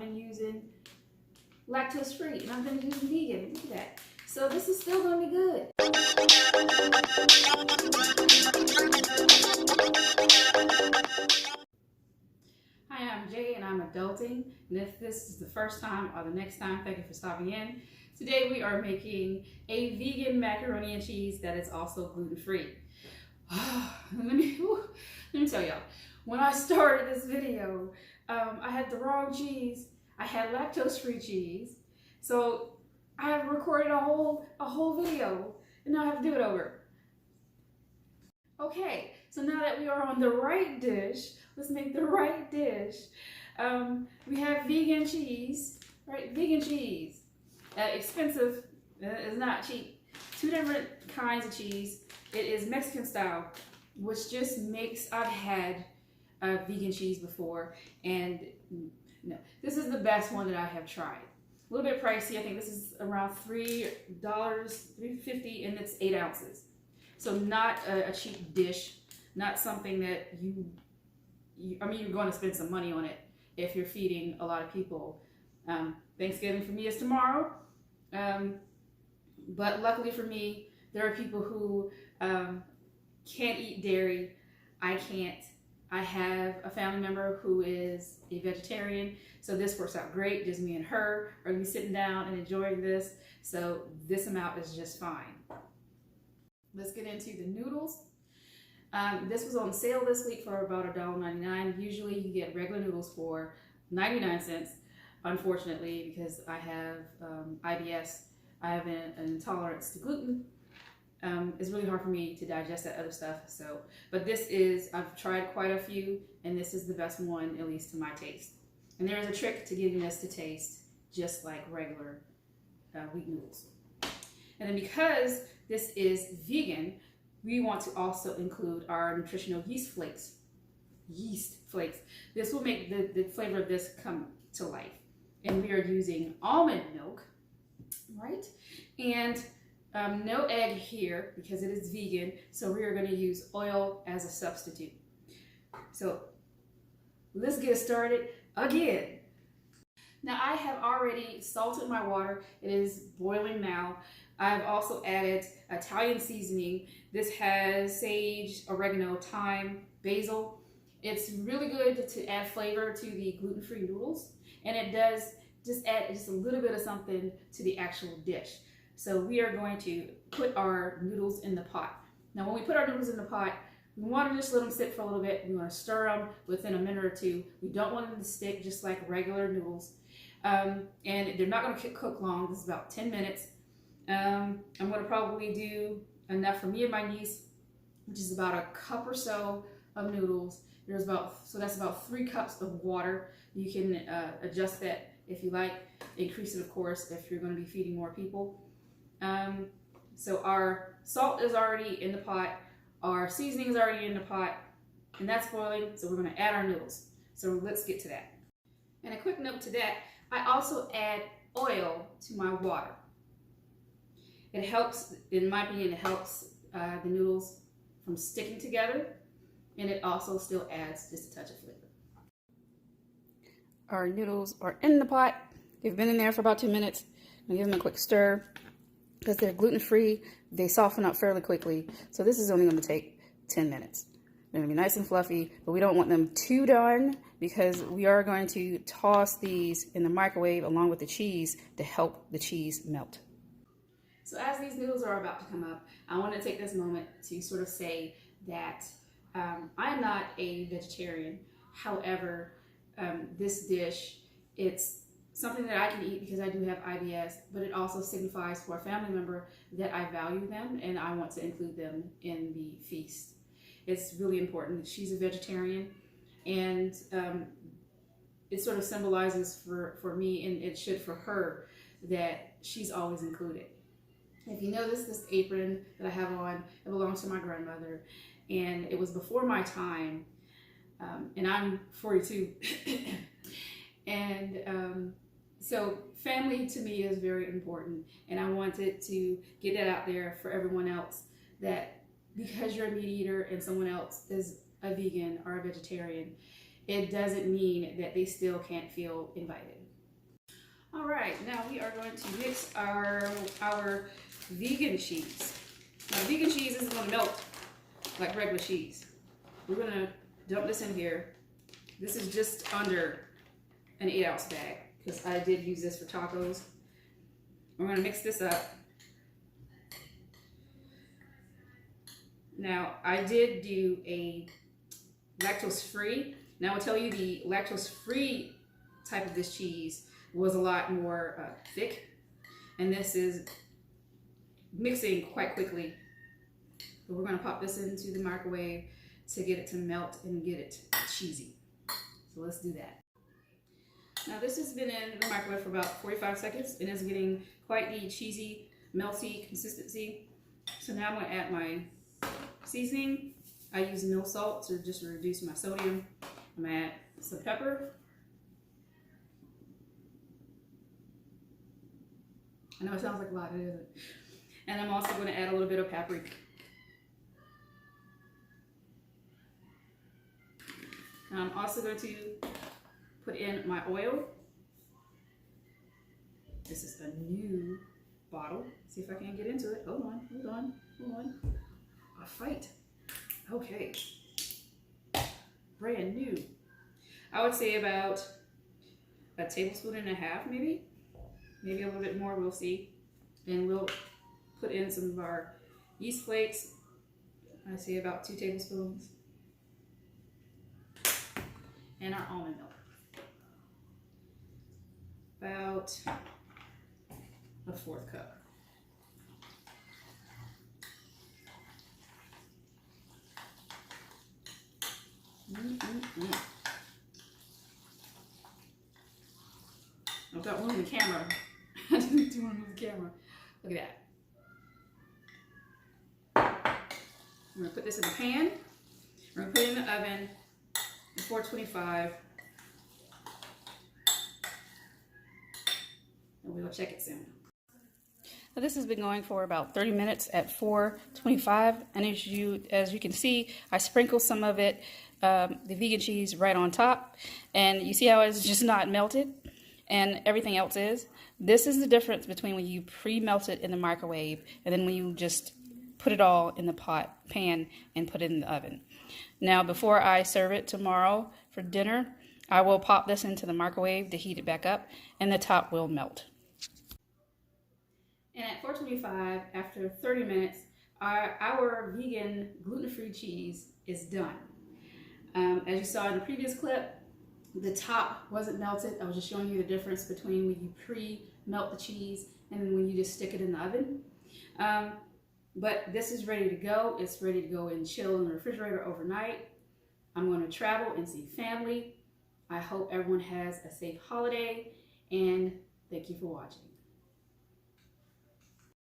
been using lactose free, and I've been using vegan. Look at that. So this is still going to be good. Hi, I'm Jay, and I'm adulting. And if this is the first time or the next time, thank you for stopping in. Today we are making a vegan macaroni and cheese that is also gluten-free. Let me tell y'all, when I started this video, I had the wrong cheese. I had lactose-free cheese. So I have recorded a whole video, and now I have to do it over. Okay, so now that we are on the right dish, let's make the right dish. We have vegan cheese, right? Vegan cheese. Expensive, it's not cheap. Two different kinds of cheese. It is Mexican style, which just makes, I've had vegan cheese before, and no, this is the best one that I have tried. A little bit pricey. I think this is around $3, $3.50, and it's 8 ounces. So not a cheap dish, not something that I mean, you're going to spend some money on it if you're feeding a lot of people. Thanksgiving for me is tomorrow. But luckily for me, there are people who can't eat dairy. I can't. I have a family member who is a vegetarian, so this works out great. Just me and her are gonna be sitting down and enjoying this. So this amount is just fine. Let's get into the noodles. This was on sale this week for about $1.99. Usually you get regular noodles for 99 cents. Unfortunately, because I have IBS, I have an intolerance to gluten. It's really hard for me to digest that other stuff. So, but this is, I've tried quite a few, and this is the best one, at least to my taste. And there is a trick to getting this to taste just like regular wheat noodles. And then because this is vegan, we want to also include our nutritional yeast flakes. Yeast flakes. This will make the flavor of this come to life. And we are using almond milk, right? And no egg here because it is vegan, so we are going to use oil as a substitute. So let's get started again. Now I have already salted my water. It is boiling now. I've also added Italian seasoning. This has sage, oregano, thyme, basil. It's really good to add flavor to the gluten-free noodles, and it does just add just a little bit of something to the actual dish. So we are going to put our noodles in the pot. Now when we put our noodles in the pot, we want to just let them sit for a little bit. We want to stir them within a minute or two. We don't want them to stick just like regular noodles. And they're not going to cook long. This is about 10 minutes. I'm going to probably do enough for me and my niece, which is about a cup or so of noodles. So that's about 3 cups of water. You can adjust that if you like. Increase it, of course, if you're going to be feeding more people. So our salt is already in the pot, our seasoning is already in the pot, and that's boiling, so we're going to add our noodles. So let's get to that. And a quick note to that, I also add oil to my water. It helps, in my opinion, it helps the noodles from sticking together, and it also still adds just a touch of flavor. Our noodles are in the pot. They've been in there for about 2 minutes. I'm going to give them a quick stir. Because they're gluten-free, they soften up fairly quickly. So this is only going to take 10 minutes. They're going to be nice and fluffy, but we don't want them too done because we are going to toss these in the microwave along with the cheese to help the cheese melt. So as these noodles are about to come up, I want to take this moment to sort of say that I'm not a vegetarian. However, this dish, it's something that I can eat because I do have IBS, but it also signifies for a family member that I value them and I want to include them in the feast. It's really important. She's a vegetarian, and it sort of symbolizes for me, and it should for her, that she's always included. If you notice this apron that I have on, it belongs to my grandmother, and it was before my time, and I'm 42. And so family to me is very important, and I wanted to get that out there for everyone else, that because you're a meat eater and someone else is a vegan or a vegetarian, it doesn't mean that they still can't feel invited. All right, now we are going to mix our vegan cheese. Now, vegan cheese isn't going to melt like regular cheese. We're going to dump this in here. This is just under an 8-ounce bag because I did use this for tacos. We're going to mix this up. Now, I did do a lactose-free. Now, I'll tell you the lactose-free type of this cheese was a lot more thick, and this is mixing quite quickly. But we're going to pop this into the microwave to get it to melt and get it cheesy. So let's do that. Now this has been in the microwave for about 45 seconds and it's getting quite the cheesy, melty consistency. So now I'm going to add my seasoning. I use no salt to just reduce my sodium. I'm going to add some pepper. I know it sounds like a lot, it isn't. And I'm also going to add a little bit of paprika. I'm also going to put in my oil. This is a new bottle. See if I can get into it. Hold on. A fight. Okay. Brand new. I would say about a tablespoon and a half, maybe. Maybe a little bit more, we'll see. And we'll put in some of our yeast flakes. I say about 2 tablespoons. And our almond milk. About a 1/4 cup. I've got one on the camera. I didn't do one on the camera. Look at that. I'm gonna put this in the pan. We're gonna put it in the oven at 425. And we'll check it soon. Now this has been going for about 30 minutes at 425, and as you can see, I sprinkled some of it, the vegan cheese, right on top, and you see how it's just not melted, and everything else is. This is the difference between when you pre-melt it in the microwave and then when you just put it all in the pan and put it in the oven. Now before I serve it tomorrow for dinner, I will pop this into the microwave to heat it back up, and the top will melt. And at 425, after 30 minutes, our vegan gluten-free cheese is done. As you saw in the previous clip, the top wasn't melted. I was just showing you the difference between when you pre-melt the cheese and then when you just stick it in the oven. But this is ready to go. It's ready to go and chill in the refrigerator overnight. I'm going to travel and see family. I hope everyone has a safe holiday, and thank you for watching.